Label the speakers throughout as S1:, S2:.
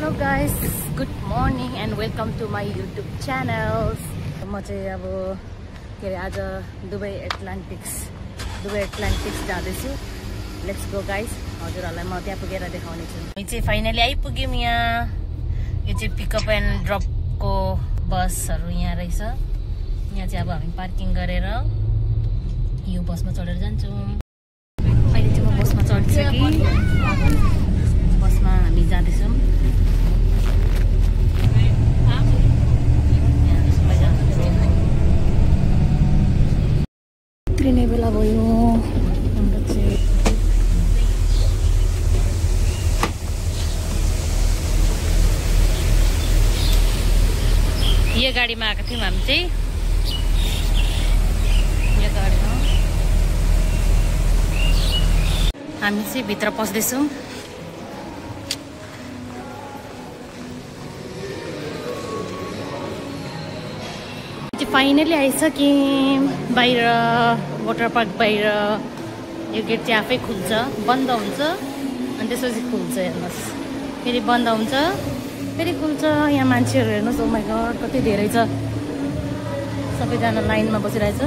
S1: Hello guys, good morning and welcome to my YouTube channels. म चाहिँ अब के अरे आज दुबई एटलान्टिक्स जाँदैछु. Let's go guys. हजुरहरुलाई म त्यहाँ पुगेर देखाउने छु. हामी चाहिँ फाइनली आइपुग्यौं यहाँ. यो चाहिँ पिकअप एन्ड ड्रप को बसहरु यहाँ रहेछ. यहाँ चाहिँ अब हामी पार्किङ गरेर यो बसमा चढेर जान्छौं. अहिले चाहिँ म बसमा चढिसके. बसमा हामी जाँदैछौं. त्रिने बेला भयो. हाम्रो चाहिँ यो गाडीमा आएको थियौं हामी चाहिँ. यो गाडीमा हामी चाहिँ भित्र पस्दैछौं. फाइनली आइसक्यौं बाहिर. वाटर पार्क बाहिर. यो गेट चाहिँ आफै खुल्छ, बन्द हुन्छ अनि त्यसपछि खुल्छ. हेर्नुहोस्, फेरि बन्द हुन्छ, फेरि खुल्छ. यहाँ मान्छेहरू हेर्नुहोस्, ओ माइ गॉड कति धेरै छ. सबैजना लाइनमा बसिरहेछ.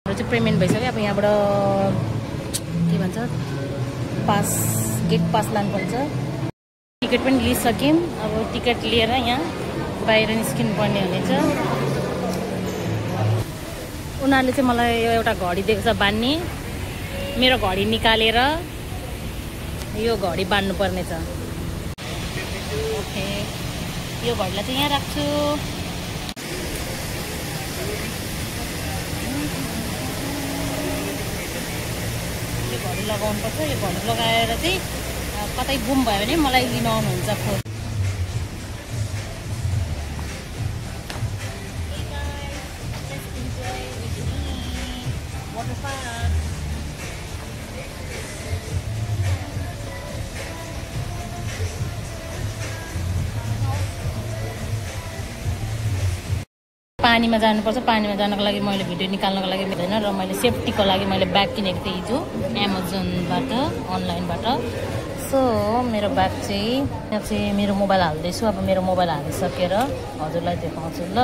S1: चाहिँ पेमेन्ट भइसक्यो. अब यहाँबाट के भन्छ पास, गेट पास लानुपर्छ. टिकट पनि लिइसक्यौँ. अब टिकट लिएर यहाँ बाहिर निस्किनु पर्ने हुनेछ. उनीहरूले चाहिँ मलाई एउटा घडी दिएको छ बान्ने. मेरो घडी निकालेर यो घडी बान्नु पर्ने छ. ओके, यो घडीलाई चाहिँ यहाँ राख्छु. यो घडी लगाउनु पर्छ. यो घडी लगाएर चाहिँ कतै गुम भयो भने मलाई लिन आउनुहुन्छ फोन. पानीमा जानुपर्छ. पानीमा जानको लागि मैले भिडियो निकाल्नको लागि मिल्दैन र मैले सेफ्टीको लागि मैले ब्याग किनेको थिएँ हिजो एमाजोनबाट, अनलाइनबाट. सो मेरो ब्याग चाहिँ यहाँ चाहिँ मेरो मोबाइल हाल्दैछु. अब मेरो मोबाइल हालिसकेर हजुरलाई देखाउँछु ल.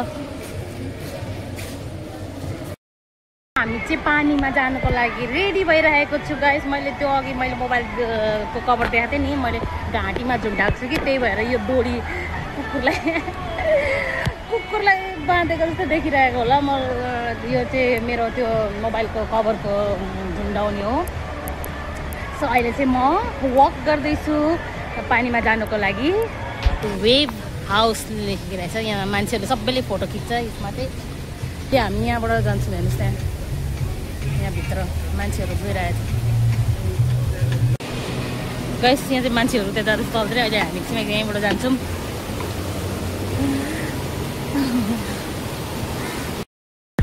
S1: हामी चाहिँ पानीमा जानको लागि रेडी भइरहेको छु गाइस. मैले त्यो अघि मैले मोबाइलको कभर देखाएको थिएँ नि, मैले घाँटीमा झुन्डाएको छु कि, त्यही भएर यो डोरी कुकुरलाई बाँधेको जस्तो देखिरहेको होला. म यो चाहिँ मेरो त्यो मोबाइलको कभरको झुन्डाउने हो. सो अहिले चाहिँ म वक गर्दैछु पानीमा जानुको लागि. वेभ हाउस लेखेको रहेछ. यहाँ मान्छेहरूले सबैले फोटो खिच्छ यसमा चाहिँ. त्यो हामी यहाँबाट जान्छौँ. हेर्नुहोस् त्यहाँ, यहाँभित्र मान्छेहरू गइरहेछ. गाइस यहाँ चाहिँ मान्छेहरू त्यता चल्दै. अहिले हामी चाहिँ यहीँबाट जान्छौँ.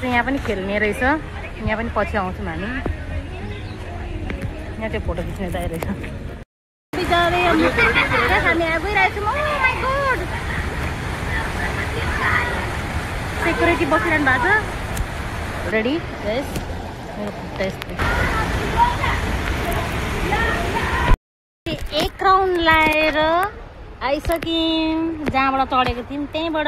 S1: यहाँ पनि खेल्ने रहेछ. यहाँ पनि पछि आउँछौँ हामी. यहाँ चाहिँ फोटो खिच्ने चाहिरहेछ. हामी गइरहेछौँ. ओ माइ गॉड, सेक्युरिटी बसिरहनु भएको छ. रेडी यस मेरो खुट्टा यस्तो. एक राउन्ड लाएर आइसक्यौँ जहाँबाट चढेको थियौँ त्यहीँबाट.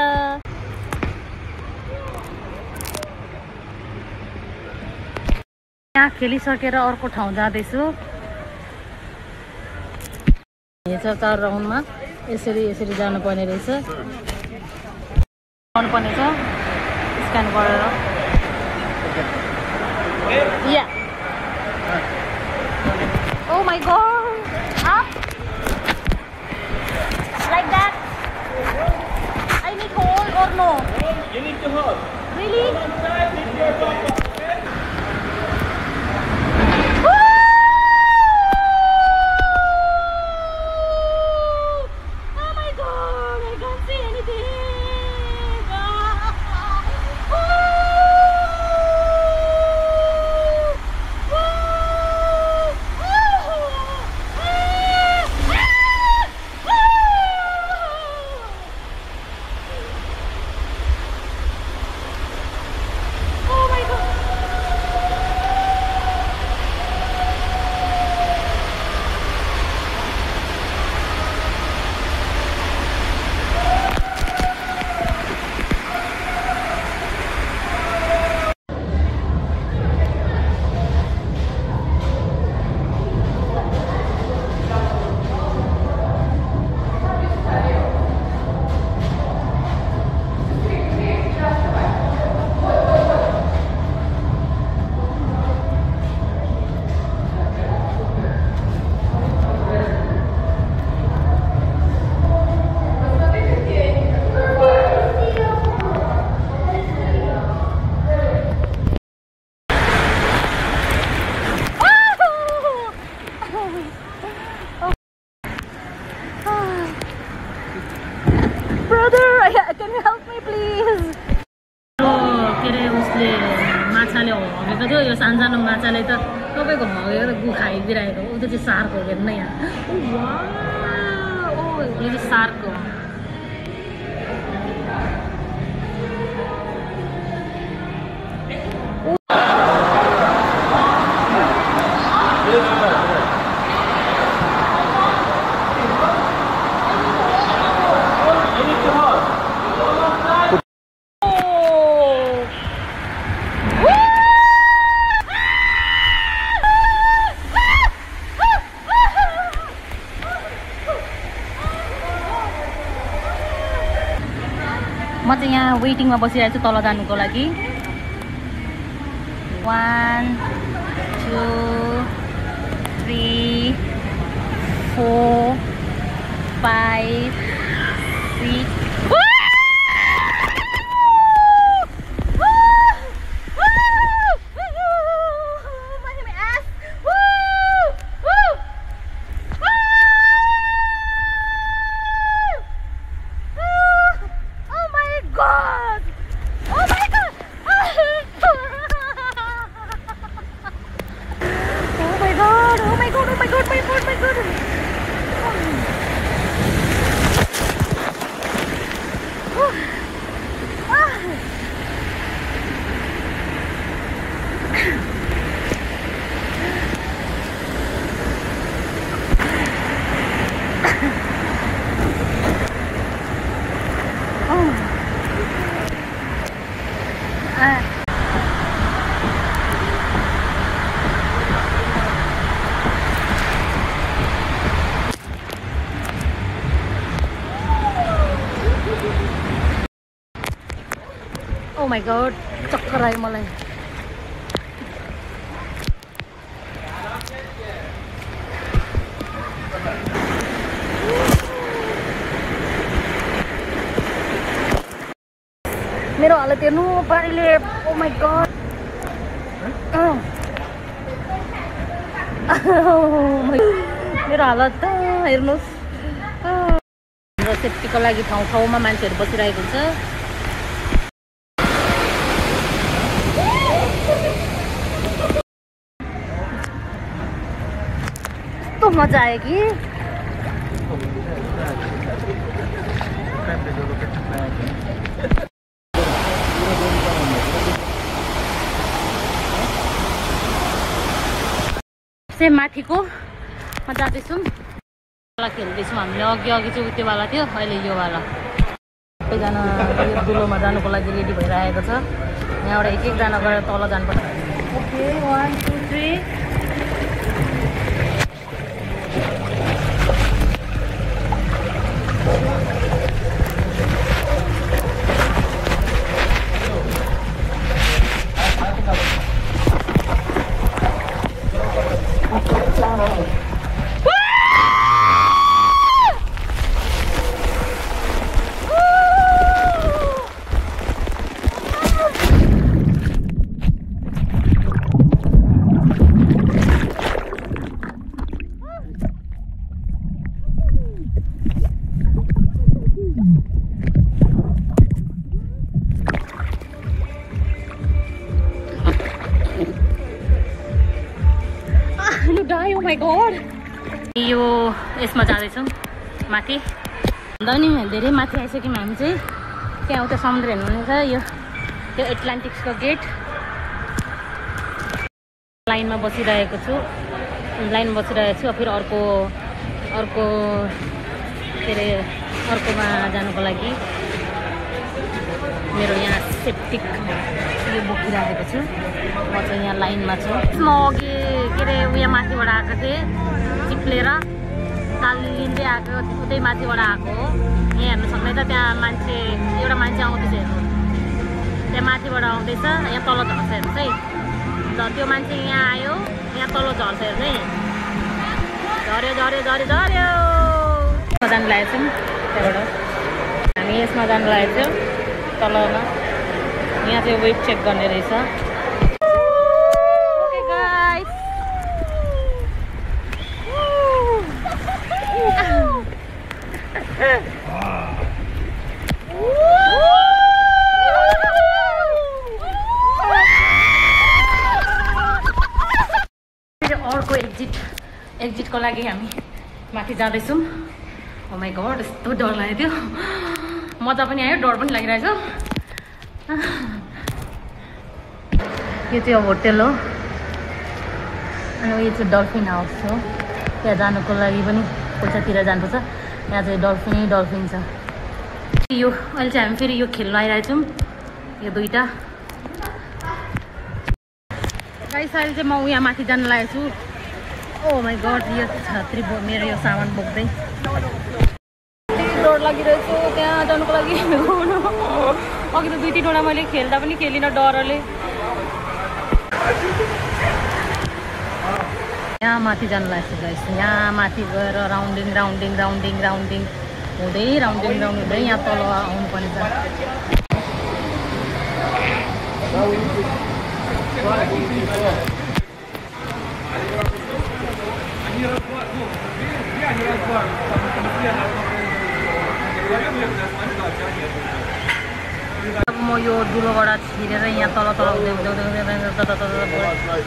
S1: यहाँ खेलिसकेर अर्को ठाउँ जाँदैछु. यो छ 4 राउन्डमा यसरी जानुपर्ने रहेछ. जानुपर्ने छ स्क्यान गरेर. Yeah oh my god, up like that. I need hold or no? You need to hold. Really? सानो माछाले त तपाईँको हगेर गु खाइदिइरहेको उ त चाहिँ सार्क हो हेर्नु यहाँ ओ यो चाहिँ सार्क हो म चाहिँ यहाँ वेटिङमा बसिरहेको छु तल जानुको लागि 1 2 3 4 5 6 Oh my god, चक्कर आयो मलाई मेरो हालत हेर्नु पानीले oh my god मेरो हालत त हेर्नुस् हाम्रो सेफ्टीको लागि ठाउँ ठाउँमा मान्छेहरू बसिरहेको हुन्छ तो मजा आयो कि चाहिँ माथिको म जाँदैछौँ खेल्दैछौँ हामीले अघि चाहिँ उत्योवाला थियो अहिले योवाला सबैजना यो दुलोमा जानुको लागि रेडी भइरहेको छ यहाँबाट एक एकजना गएर तल जानुपर्छ ओके 1 2 3 Oh my god यो यसमा जाँदैछौँ माथि भन्दा पनि धेरै माथि आइसक्यौँ हामी चाहिँ त्यहाँ उता समुद्र हेर्नु छ यो त्यो एटलान्टिक्सको गेट लाइनमा बसिरहेको छु फेरि अर्को के अरे अर्कोमा जानुको लागि मेरो यहाँ सेप्टिक यो बोकिरहेको छु म चाहिँ यहाँ लाइनमा छु म अघि के अरे उयो माथिबाट आएको थिएँ चिप्लेर ताल लिँदै आएको उतै माथिबाट आएको हो यहाँ हेर्नु सक्दैन त त्यहाँ मान्छे एउटा मान्छे आउँदैछ हेर्नु त्यहाँ माथिबाट आउँदैछ यहाँ तल झर्छ हेर्नुहोस् है त्यो मान्छे यहाँ आयो यहाँ तल झर्छ हेर्नु है झऱ्यो जानु लागेको छौँ त्यहाँबाट हामी यसमा जानु लागेको छौँ तलमा यहाँ चाहिँ वेट चेक गर्ने रहेछ अर्को एक्जिटको लागि हामी माथि जाँदैछौँ। ओ माई गॉड यस्तो डर लाग्यो थियो, मजा पनि आयो डर पनि लागिरहेछ। यो चाहिँ होटल हो अनि यो चाहिँ डल्फिन हाउस हो। त्यहाँ जानुको लागि पनि पैसा तिरेर जानुपर्छ। यहाँ चाहिँ डल्फिन छ। यो अहिले चाहिँ हामी फेरि यो खेल्न आइरहेछौँ, यो दुईटा। गाइस अहिले चाहिँ म यहाँ माथि जान लागेको छु। ओ माई गॉड यो छात्री मेरो यो सामान बोक्दै डर लागिरहेछ त्यहाँ जानुको लागि। अघि त 2-3वटा मैले खेल्दा पनि खेलिनँ डरले। यहाँ माथि जानु लाग्छ गाइस। यहाँ माथि गएर राउन्डिङ हुँदै यहाँ तल आउनुपर्ने छ। अब म यो दुलोबाट छिरेर यहाँ तल हुँदै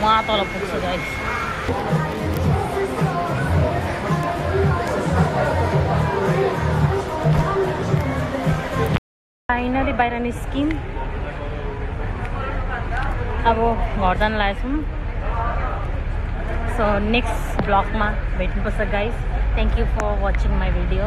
S1: उहाँ तल पुग्छु गाइस। फाइनली बाहिर निस्किन्। अब घर जान लागेछौँ। सो नेक्स्ट ब्लगमा भेट्नुपर्छ guys. Thank you for watching my video.